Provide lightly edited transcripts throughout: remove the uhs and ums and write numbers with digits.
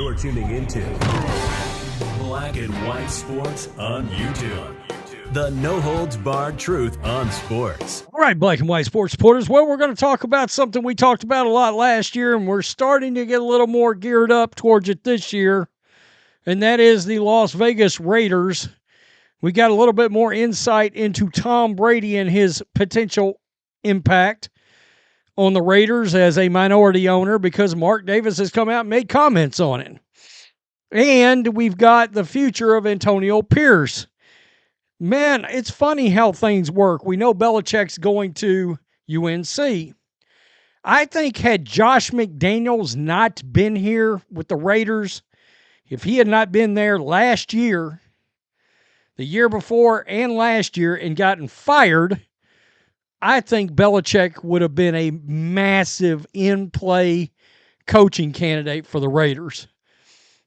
You're tuning into Black and White Sports on YouTube. The no-holds-barred truth on sports. All right, Black and White Sports supporters. Well, we're going to talk about something we talked about a lot last year, and we're starting to get a little more geared up towards it this year, and that is the Las Vegas Raiders. We got a little bit more insight into Tom Brady and his potential impact on the Raiders as a minority owner because Mark Davis has come out and made comments on it. And we've got the future of Antonio Pierce. Man, it's funny how things work. We know Belichick's going to UNC. I think had Josh McDaniels not been here with the Raiders, if he had not been there last year, the year before and last year, and gotten fired, I think Belichick would have been a massive in-play coaching candidate for the Raiders.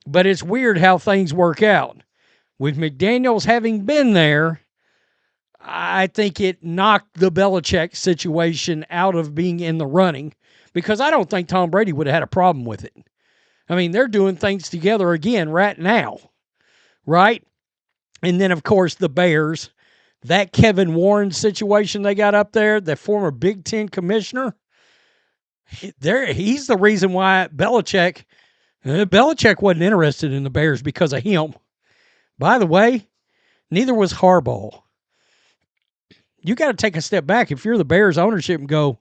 But it's weird how things work out. With McDaniels having been there, I think it knocked the Belichick situation out of being in the running because I don't think Tom Brady would have had a problem with it. I mean, they're doing things together again right now, right? And then, of course, the Bears. That Kevin Warren situation they got up there, the former Big Ten commissioner, he's the reason why Belichick wasn't interested in the Bears because of him. By the way, neither was Harbaugh. You got to take a step back if you're the Bears ownership and go,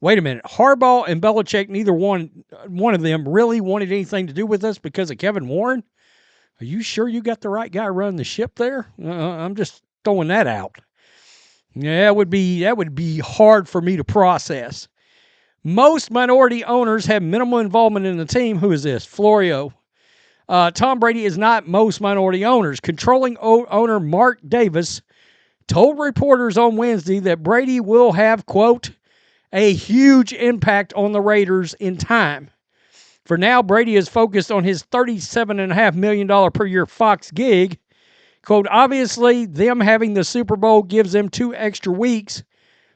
wait a minute, Harbaugh and Belichick, neither one of them really wanted anything to do with us because of Kevin Warren? Are you sure you got the right guy running the ship there? I'm just throwing that out. Yeah, that would be hard for me to process. Most minority owners have minimal involvement in the team. Who is this? Florio. Tom Brady is not most minority owners. Controlling owner Mark Davis told reporters on Wednesday that Brady will have, quote, a huge impact on the Raiders in time. For now, Brady is focused on his $37.5 million per year Fox gig. Quote, obviously, them having the Super Bowl gives them 2 extra weeks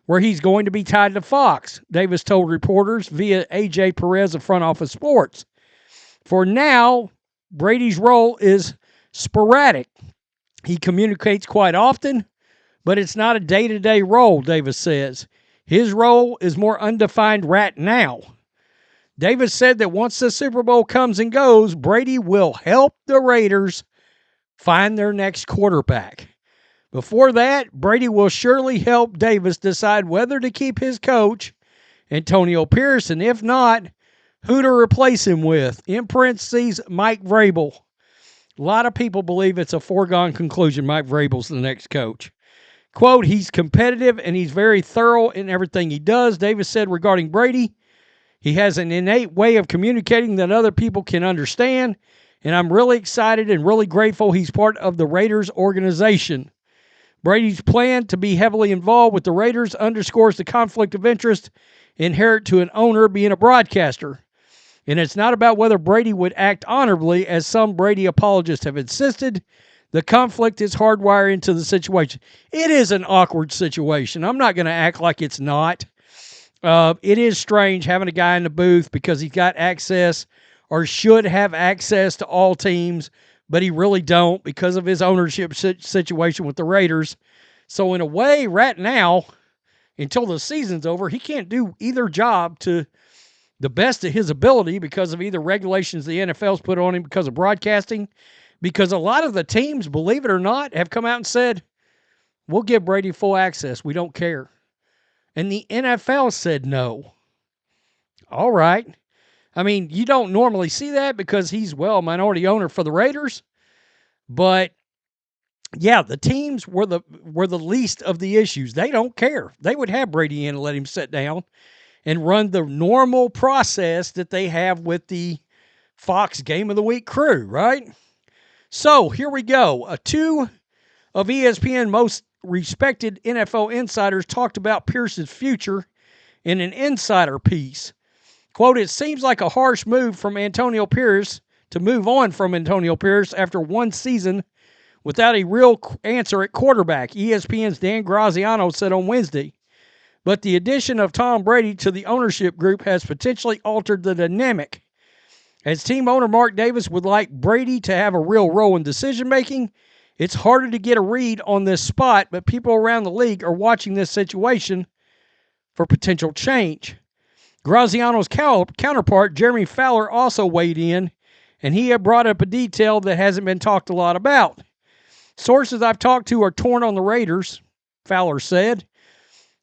where he's going to be tied to Fox, Davis told reporters via A.J. Perez of Front Office Sports. For now, Brady's role is sporadic. He communicates quite often, but it's not a day-to-day role, Davis says. His role is more undefined right now. Davis said that once the Super Bowl comes and goes, Brady will help the Raiders find their next quarterback. Before that, Brady will surely help Davis decide whether to keep his coach, Antonio Pierce, and if not, who to replace him with. In parentheses, Mike Vrabel. A lot of people believe it's a foregone conclusion Mike Vrabel's the next coach. Quote, he's competitive and he's very thorough in everything he does, Davis said regarding Brady. He has an innate way of communicating that other people can understand, and I'm really excited and really grateful he's part of the Raiders organization. Brady's plan to be heavily involved with the Raiders underscores the conflict of interest inherent to an owner being a broadcaster. And it's not about whether Brady would act honorably, as some Brady apologists have insisted. The conflict is hardwired into the situation. It is an awkward situation. I'm not going to act like it's not. It is strange having a guy in the booth because he's got access or should have access to all teams, but he really don't because of his ownership situation with the Raiders. So in a way, right now, until the season's over, he can't do either job to the best of his ability because of either regulations the NFL's put on him because of broadcasting, because a lot of the teams, believe it or not, have come out and said, we'll give Brady full access. We don't care. And the NFL said no. All right. I mean, you don't normally see that because he's, a minority owner for the Raiders. But, yeah, the teams were the least of the issues. They don't care. They would have Brady in and let him sit down and run the normal process that they have with the Fox Game of the Week crew, right? So, here we go. 2 of ESPN's most respected NFL insiders talked about Pierce's future in an insider piece. Quote, it seems like a harsh move from Antonio Pierce to move on from Antonio Pierce after one season without a real answer at quarterback, ESPN's Dan Graziano said on Wednesday. But the addition of Tom Brady to the ownership group has potentially altered the dynamic. As team owner Mark Davis would like Brady to have a real role in decision-making, it's harder to get a read on this spot, but people around the league are watching this situation for potential change. Graziano's counterpart, Jeremy Fowler, also weighed in, and he had brought up a detail that hasn't been talked a lot about. Sources I've talked to are torn on the Raiders, Fowler said.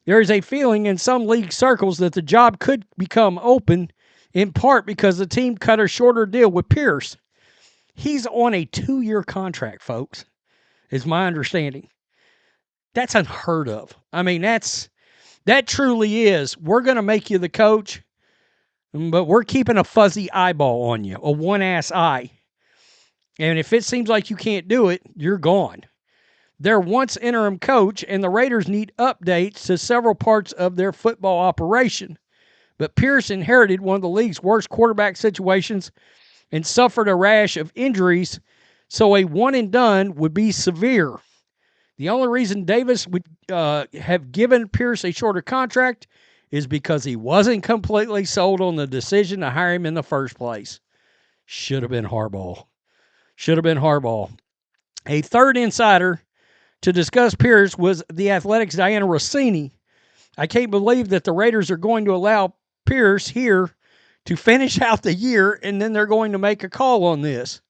There is a feeling in some league circles that the job could become open, in part because the team cut a shorter deal with Pierce. He's on a 2-year contract, folks, is my understanding. That's unheard of. I mean, that truly is. We're going to make you the coach, but we're keeping a fuzzy eyeball on you, a one-ass eye. And if it seems like you can't do it, you're gone. They're once interim coach, and the Raiders need updates to several parts of their football operation. But Pierce inherited one of the league's worst quarterback situations and suffered a rash of injuries, so a one and done would be severe. The only reason Davis would have given Pierce a shorter contract is because he wasn't completely sold on the decision to hire him in the first place. Should have been Harbaugh. A third insider to discuss Pierce was the Athletics' Diana Rossini. I can't believe that the Raiders are going to allow Pierce here to finish out the year, and then they're going to make a call on this.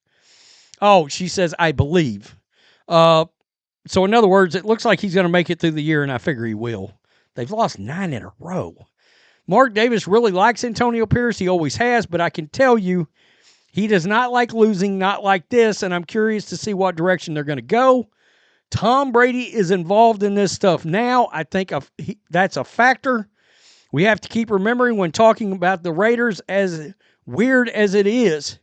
Oh, she says, I believe. So in other words, it looks like he's going to make it through the year, and I figure he will. They've lost 9 in a row. Mark Davis really likes Antonio Pierce. He always has, but I can tell you he does not like losing, not like this, and I'm curious to see what direction they're going to go. Tom Brady is involved in this stuff now. I think that's a factor. We have to keep remembering when talking about the Raiders, as weird as it is,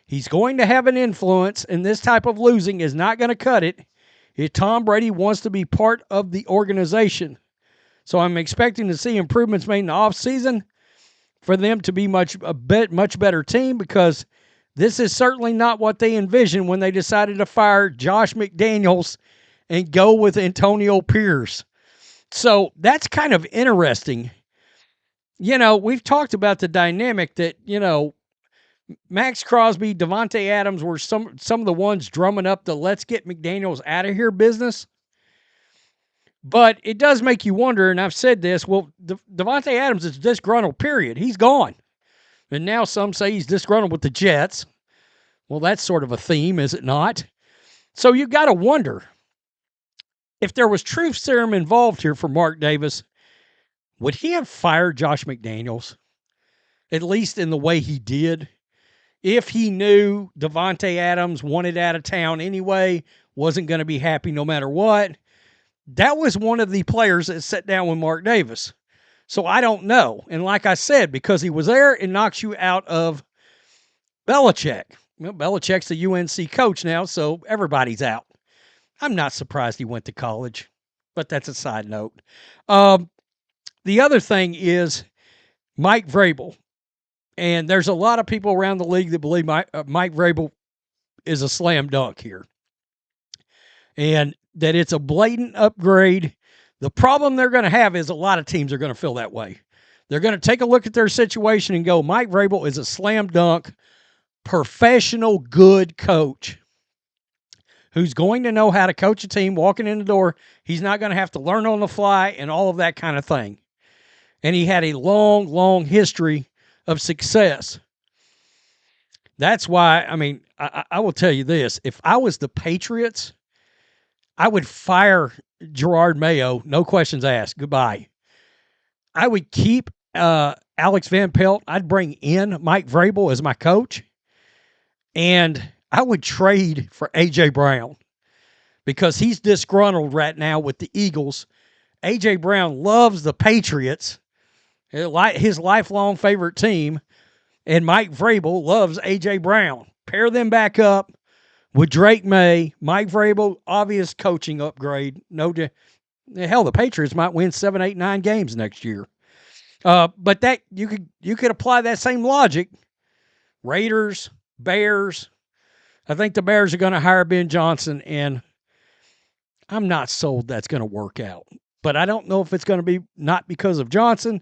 he's going to have an influence, and this type of losing is not going to cut it if Tom Brady wants to be part of the organization. So I'm expecting to see improvements made in the offseason for them to be much better team, because this is certainly not what they envisioned when they decided to fire Josh McDaniels and go with Antonio Pierce. So that's kind of interesting. You know, we've talked about the dynamic that, you know, Max Crosby, Davante Adams were some of the ones drumming up the let's get McDaniels out of here business. But it does make you wonder, and I've said this, well, Davante Adams is disgruntled, period. He's gone. And now some say he's disgruntled with the Jets. Well, that's sort of a theme, is it not? So you've got to wonder, if there was truth serum involved here for Mark Davis, would he have fired Josh McDaniels, at least in the way he did, if he knew Davante Adams wanted out of town anyway, wasn't going to be happy no matter what? That was one of the players that sat down with Mark Davis. So I don't know. And like I said, because he was there, it knocks you out of Belichick. Well, Belichick's the UNC coach now, so everybody's out. I'm not surprised he went to college, but that's a side note. The other thing is Mike Vrabel. And there's a lot of people around the league that believe Mike Vrabel is a slam dunk here, and that it's a blatant upgrade. The problem they're going to have is a lot of teams are going to feel that way. They're going to take a look at their situation and go, Mike Vrabel is a slam dunk, professional, good coach who's going to know how to coach a team walking in the door. He's not going to have to learn on the fly and all of that kind of thing. And he had a long, long history of success. That's why, I mean, I will tell you this. If I was the Patriots, I would fire Gerard Mayo, no questions asked. Goodbye. I would keep Alex Van Pelt. I'd bring in Mike Vrabel as my coach. And I would trade for A.J. Brown because he's disgruntled right now with the Eagles. A.J. Brown loves the Patriots, his lifelong favorite team, and Mike Vrabel loves A.J. Brown. Pair them back up with Drake May, Mike Vrabel, obvious coaching upgrade. Hell, the Patriots might win 7, 8, 9 games next year. But that you could apply that same logic. Raiders, Bears. I think the Bears are going to hire Ben Johnson, and I'm not sold that's going to work out. But I don't know if it's going to be not because of Johnson,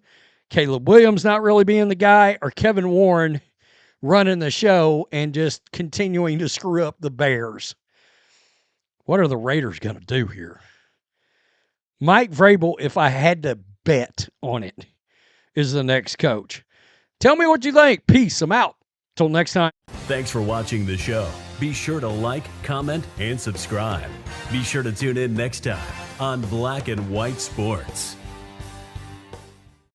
Caleb Williams not really being the guy, or Kevin Warren running the show and just continuing to screw up the Bears. What are the Raiders going to do here? Mike Vrabel, if I had to bet on it, is the next coach. Tell me what you think. Peace. I'm out. Till next time. Thanks for watching the show. Be sure to like, comment, and subscribe. Be sure to tune in next time on Black and White Sports.